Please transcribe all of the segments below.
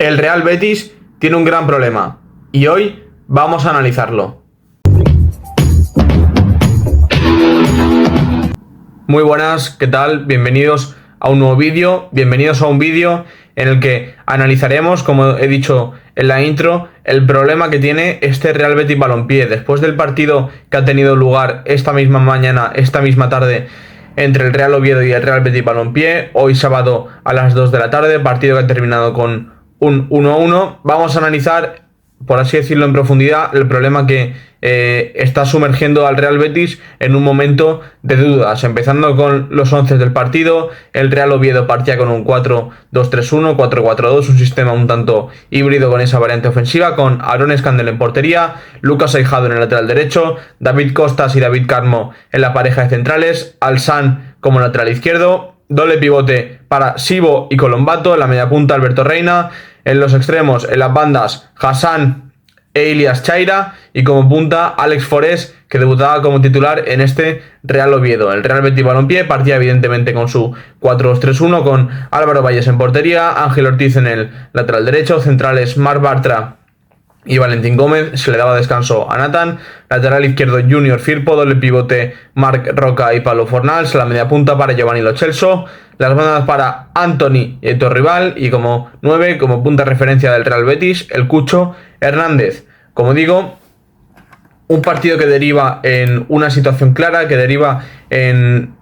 El Real Betis tiene un gran problema y hoy vamos a analizarlo. Muy buenas, ¿qué tal? Bienvenidos a un nuevo vídeo, bienvenidos a un vídeo en el que analizaremos, como he dicho en la intro, el problema que tiene este Real Betis Balompié después del partido que ha tenido lugar esta misma mañana, esta misma tarde, entre el Real Oviedo y el Real Betis Balompié, hoy sábado a las 2 de la tarde, partido que ha terminado con un 1-1. Vamos a analizar, por así decirlo en profundidad, el problema que está sumergiendo al Real Betis en un momento de dudas. Empezando con los 11 del partido, el Real Oviedo partía con un 4-2-3-1, 4-4-2, un sistema un tanto híbrido con esa variante ofensiva, con Aaron Scandell en portería, Lucas Aijado en el lateral derecho, David Costas y David Carmo en la pareja de centrales, Alsan como lateral izquierdo, doble pivote para Sibo y Colombato, en la media punta Alberto Reina, en los extremos, en las bandas, Hassan e Ilias Chaira, y como punta Alex Forés, que debutaba como titular en este Real Oviedo. El Real Betis Balompié partía evidentemente con su 4-2-3-1, con Álvaro Valles en portería, Ángel Ortiz en el lateral derecho, centrales Marc Bartra y Valentín Gómez, se le daba descanso a Nathan, lateral izquierdo Junior Firpo, doble pivote Marc Roca y Pablo Fornals, la media punta para Giovanni Lo Celso, las bandas para Anthony y Aitor Rival, y como 9, como punta referencia del Real Betis, el Cucho Hernández. Como digo, un partido que deriva en una situación clara, que deriva en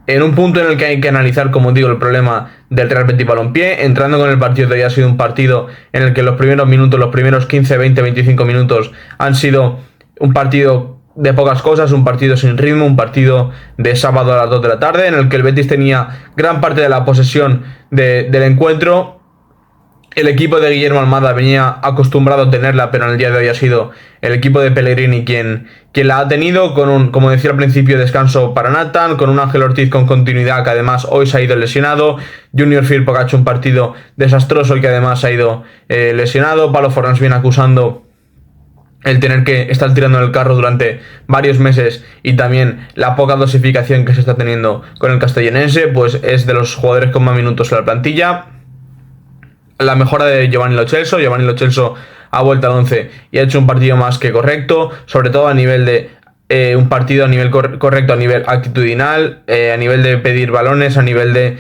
un punto en el que hay que analizar, como digo, el problema del Real Betis Balompié. Entrando con el partido de hoy, ha sido un partido en el que los primeros minutos, los primeros 15, 20, 25 minutos han sido un partido de pocas cosas, un partido sin ritmo, un partido de sábado a las 2 de la tarde, en el que el Betis tenía gran parte de la posesión del encuentro. El equipo de Guillermo Almada venía acostumbrado a tenerla, pero en el día de hoy ha sido el equipo de Pellegrini quien la ha tenido, con un, como decía al principio, descanso para Nathan, con un Ángel Ortiz con continuidad, que además hoy se ha ido lesionado, Junior Firpo, que ha hecho un partido desastroso y que además se ha ido lesionado, Pablo Fornals viene acusando el tener que estar tirando el carro durante varios meses, y también la poca dosificación que se está teniendo con el castellonense, pues es de los jugadores con más minutos en la plantilla. La mejora de Giovanni Lo Celso. Giovanni Lo Celso ha vuelto al 11 y ha hecho un partido más que correcto, sobre todo a nivel de un partido a nivel correcto, a nivel actitudinal, a nivel de pedir balones, a nivel de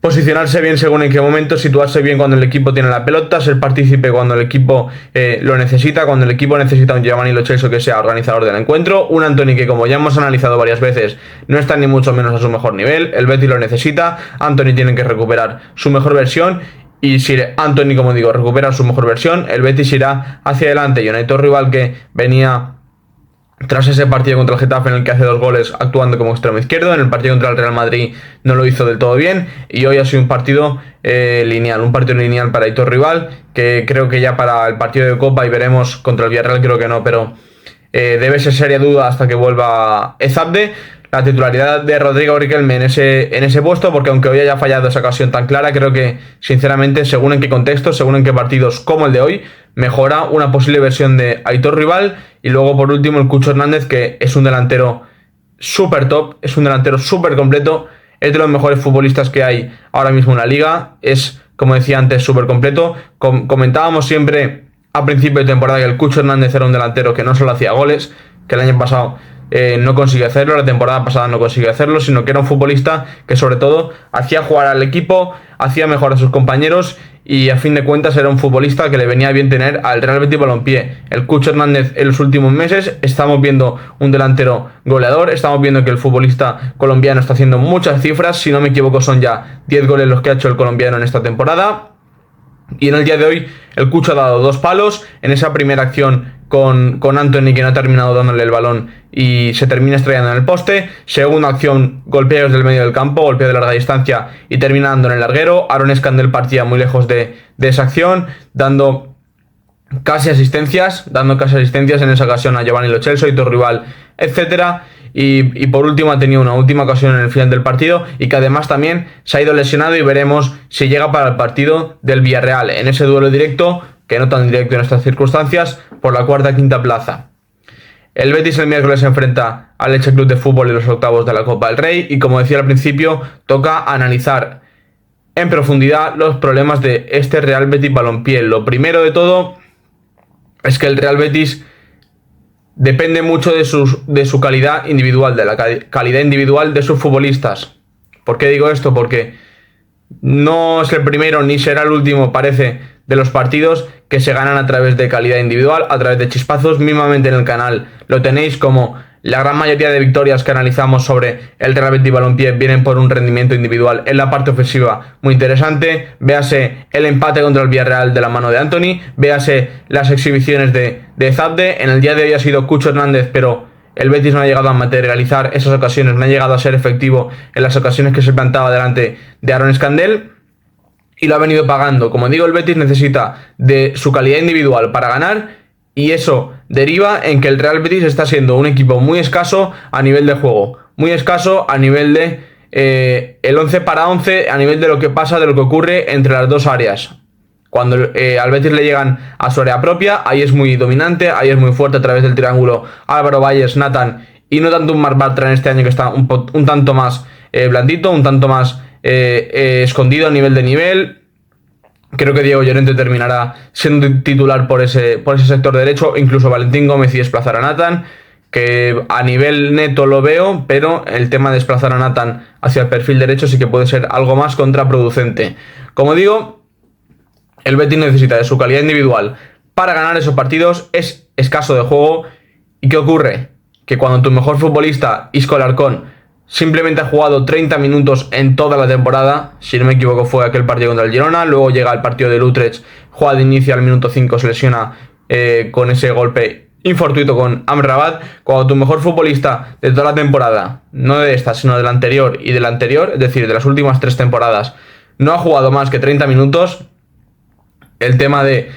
posicionarse bien según en qué momento, situarse bien cuando el equipo tiene la pelota, ser partícipe cuando el equipo lo necesita, cuando el equipo necesita un Giovanni Lo Celso que sea organizador del encuentro, un Anthony que, como ya hemos analizado varias veces, no está ni mucho menos a su mejor nivel. El Betis lo necesita, Anthony tiene que recuperar su mejor versión, y si Anthony, como digo, recupera su mejor versión, el Betis irá hacia adelante. Y un Aitor Rival que venía tras ese partido contra el Getafe, en el que hace 2 goles actuando como extremo izquierdo. En el partido contra el Real Madrid no lo hizo del todo bien, y hoy ha sido un partido lineal, un partido lineal para Aitor Rival, que creo que ya para el partido de Copa, y veremos contra el Villarreal, creo que no, pero debe ser seria duda hasta que vuelva Ezabde. La titularidad de Rodrigo Riquelme en ese puesto, porque aunque hoy haya fallado esa ocasión tan clara, creo que, sinceramente, según en qué contexto, según en qué partidos como el de hoy, mejora una posible versión de Aitor Rival. Y luego, por último, el Cucho Hernández, que es un delantero súper top, es un delantero súper completo, es de los mejores futbolistas que hay ahora mismo en la liga, es, como decía antes, súper completo. Comentábamos siempre a principio de temporada que el Cucho Hernández era un delantero que no solo hacía goles, que el año pasado no consiguió hacerlo, la temporada pasada no consiguió hacerlo, sino que era un futbolista que sobre todo hacía jugar al equipo, hacía mejor a sus compañeros, y a fin de cuentas era un futbolista que le venía bien tener al Real Betis Balompié. El Cucho Hernández en los últimos meses estamos viendo un delantero goleador, estamos viendo que el futbolista colombiano está haciendo muchas cifras, si no me equivoco son ya 10 goles los que ha hecho el colombiano en esta temporada. Y en el día de hoy el Cucho ha dado 2 palos en esa primera acción con Anthony, que no ha terminado dándole el balón y se termina estrellando en el poste. Segunda acción, golpeo desde el medio del campo, golpeo de larga distancia y termina dando en el larguero. Aaron Scandell partía muy lejos de esa acción, dando casi asistencias en esa ocasión a Giovanni Lo Celso, Aitor Rival, etcétera. Y por último ha tenido una última ocasión en el final del partido, y que además también se ha ido lesionado, y veremos si llega para el partido del Villarreal, en ese duelo directo, que no tan directo en estas circunstancias, por la cuarta quinta plaza. El Betis el miércoles se enfrenta al Elche Club de Fútbol en los octavos de la Copa del Rey, y como decía al principio, toca analizar en profundidad los problemas de este Real Betis Balompié. Lo primero de todo es que el Real Betis depende mucho de su calidad individual, de la calidad individual de sus futbolistas. ¿Por qué digo esto? Porque no es el primero ni será el último, parece, de los partidos que se ganan a través de calidad individual, a través de chispazos. Mismamente en el canal lo tenéis, como la gran mayoría de victorias que analizamos sobre el Real Betis Balompié vienen por un rendimiento individual en la parte ofensiva muy interesante. Véase el empate contra el Villarreal de la mano de Antony, véase las exhibiciones de Zabde. En el día de hoy ha sido Cucho Hernández, pero el Betis no ha llegado a materializar esas ocasiones, no ha llegado a ser efectivo en las ocasiones que se plantaba delante de Aaron Escandel, y lo ha venido pagando. Como digo, el Betis necesita de su calidad individual para ganar, y eso deriva en que el Real Betis está siendo un equipo muy escaso a nivel de juego, muy escaso a nivel de el 11 para 11, a nivel de lo que pasa, de lo que ocurre entre las dos áreas. Cuando al Betis le llegan a su área propia, ahí es muy dominante, ahí es muy fuerte a través del triángulo Álvaro Valles, Nathan, y no tanto un Marc Bartra en este año, que está un tanto más blandito, un tanto más escondido a nivel de nivel. Creo que Diego Llorente terminará siendo titular por ese sector derecho, incluso Valentín Gómez, y desplazar a Nathan, que a nivel neto lo veo, pero el tema de desplazar a Nathan hacia el perfil derecho sí que puede ser algo más contraproducente. Como digo, el Betis necesita de su calidad individual para ganar esos partidos, es escaso de juego. ¿Y qué ocurre? Que cuando tu mejor futbolista, Isco Alarcón, simplemente ha jugado 30 minutos en toda la temporada, si no me equivoco fue aquel partido contra el Girona, luego llega el partido del Utrecht, juega de inicio al minuto 5, se lesiona con ese golpe infortuito con Amrabat. Cuando tu mejor futbolista de toda la temporada, no de esta, sino de la anterior y de la anterior, es decir, de las últimas 3 temporadas, no ha jugado más que 30 minutos, el tema de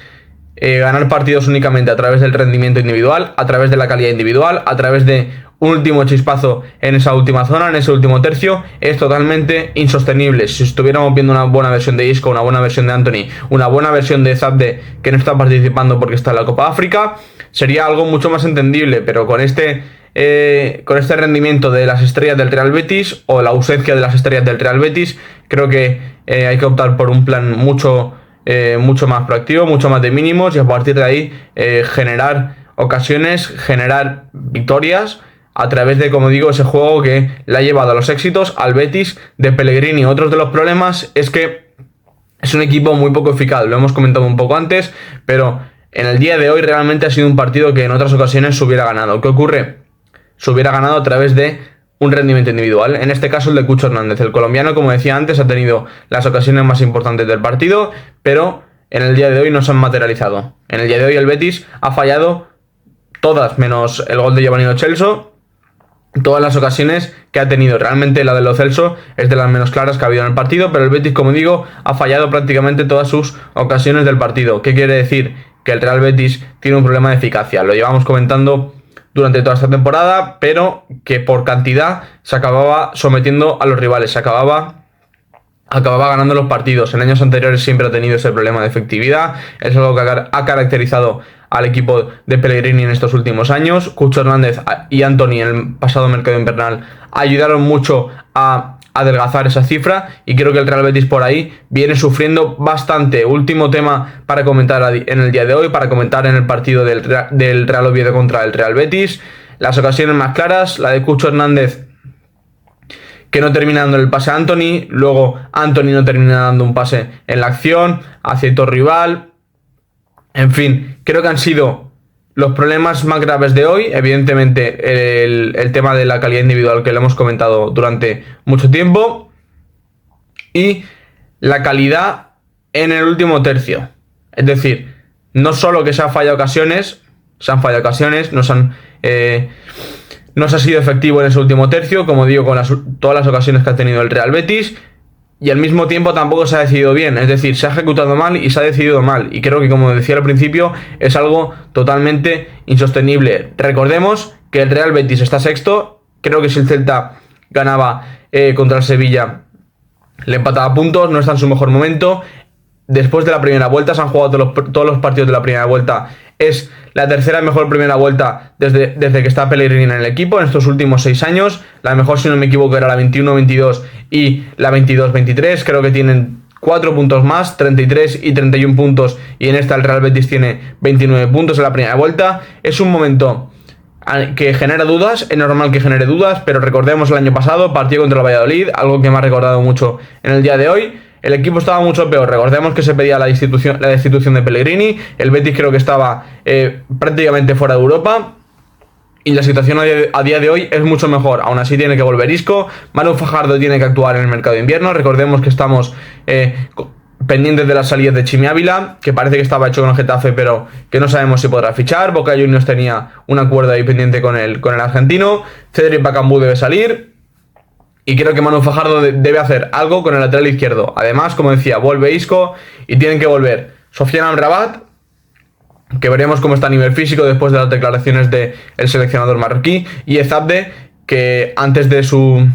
ganar partidos únicamente a través del rendimiento individual, a través de la calidad individual, a través de un último chispazo en esa última zona, en ese último tercio, es totalmente insostenible. Si estuviéramos viendo una buena versión de Isco, una buena versión de Antony, una buena versión de Zabde, que no está participando porque está en la Copa África, sería algo mucho más entendible. Pero con este rendimiento de las estrellas del Real Betis, o la ausencia de las estrellas del Real Betis, creo que hay que optar por un plan mucho más proactivo, mucho más de mínimos, y a partir de ahí generar ocasiones, generar victorias a través de, como digo, ese juego que le ha llevado a los éxitos al Betis de Pellegrini. Otros de los problemas es que es un equipo muy poco eficaz, lo hemos comentado un poco antes, pero en el día de hoy realmente ha sido un partido que en otras ocasiones se hubiera ganado. ¿Qué ocurre? Se hubiera ganado a través de un rendimiento individual, en este caso el de Cucho Hernández. El colombiano, como decía antes, ha tenido las ocasiones más importantes del partido, pero en el día de hoy no se han materializado. En el día de hoy el Betis ha fallado todas, menos el gol de Giovanni Lo Celso, todas las ocasiones que ha tenido. Realmente la de Lo Celso es de las menos claras que ha habido en el partido, pero el Betis, como digo, ha fallado prácticamente todas sus ocasiones del partido. ¿Qué quiere decir? Que el Real Betis tiene un problema de eficacia. Lo llevamos comentando durante toda esta temporada, pero que por cantidad se acababa sometiendo a los rivales, se acababa ganando los partidos. En años anteriores siempre ha tenido ese problema de efectividad, es algo que ha caracterizado al equipo de Pellegrini en estos últimos años. Cucho Hernández y Antony en el pasado mercado invernal ayudaron mucho a adelgazar esa cifra, y creo que el Real Betis por ahí viene sufriendo bastante. Último tema para comentar en el día de hoy, para comentar en el partido del Real Oviedo contra el Real Betis. Las ocasiones más claras, la de Cucho Hernández, que no termina dando el pase a Antony, luego Antony no termina dando un pase en la acción hacia otro rival. En fin, creo que han sido los problemas más graves de hoy. Evidentemente el tema de la calidad individual, que lo hemos comentado durante mucho tiempo, y la calidad en el último tercio. Es decir, no solo que se han fallado ocasiones, no se ha sido efectivo en ese último tercio, como digo, con todas las ocasiones que ha tenido el Real Betis, y al mismo tiempo tampoco se ha decidido bien. Es decir, se ha ejecutado mal y se ha decidido mal, y creo que, como decía al principio, es algo totalmente insostenible. Recordemos que el Real Betis está sexto. Creo que si el Celta ganaba contra el Sevilla, le empataba puntos, no está en su mejor momento. Después de la primera vuelta, se han jugado todos los partidos de la primera vuelta. Es la tercera mejor primera vuelta desde que está Pellegrini en el equipo en estos últimos 6 años. La mejor, si no me equivoco, era la 21-22 y la 22-23. Creo que tienen 4 puntos más, 33 y 31 puntos, y en esta el Real Betis tiene 29 puntos en la primera vuelta. Es un momento que genera dudas, es normal que genere dudas, pero recordemos el año pasado, partido contra el Valladolid, algo que me ha recordado mucho en el día de hoy. El equipo estaba mucho peor, recordemos que se pedía la destitución de Pellegrini, el Betis creo que estaba prácticamente fuera de Europa, y la situación a día de hoy es mucho mejor. Aún así tiene que volver Isco, Manu Fajardo tiene que actuar en el mercado de invierno, recordemos que estamos pendientes de las salidas de Chimi Ávila, que parece que estaba hecho con el Getafe, pero que no sabemos si podrá fichar. Boca Juniors tenía un acuerdo ahí pendiente con el argentino. Cedric Bakambu debe salir, y creo que Manu Fajardo debe hacer algo con el lateral izquierdo. Además, como decía, vuelve Isco y tienen que volver Sofiane Amrabat, que veremos cómo está a nivel físico después de las declaraciones del seleccionador marroquí, y Ezabde, que antes de su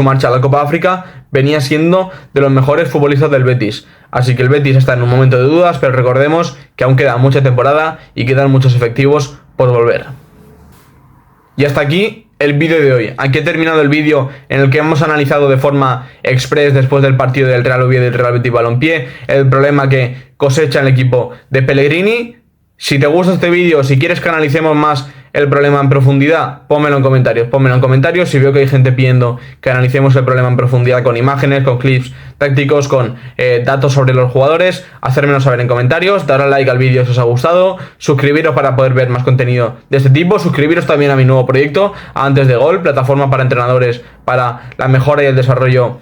marcha a la Copa de África venía siendo de los mejores futbolistas del Betis. Así que el Betis está en un momento de dudas, pero recordemos que aún queda mucha temporada y quedan muchos efectivos por volver. Y hasta aquí el vídeo de hoy. Aquí he terminado el vídeo en el que hemos analizado de forma express, después del partido del Real Oviedo y del Real Betis Balompié, el problema que cosecha el equipo de Pellegrini. Si te gusta este vídeo, si quieres que analicemos más el problema en profundidad, pónmelo en comentarios. Si veo que hay gente pidiendo que analicemos el problema en profundidad con imágenes, con clips tácticos, con datos sobre los jugadores, hacérmelo saber en comentarios, dar al like al vídeo si os ha gustado, suscribiros para poder ver más contenido de este tipo, suscribiros también a mi nuevo proyecto, Antes de Gol, plataforma para entrenadores para la mejora y el desarrollo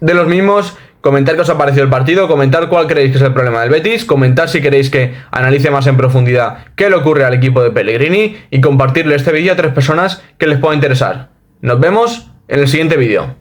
de los mismos. Comentar qué os ha parecido el partido, comentar cuál creéis que es el problema del Betis, comentar si queréis que analice más en profundidad qué le ocurre al equipo de Pellegrini, y compartirle este vídeo a 3 personas que les pueda interesar. Nos vemos en el siguiente vídeo.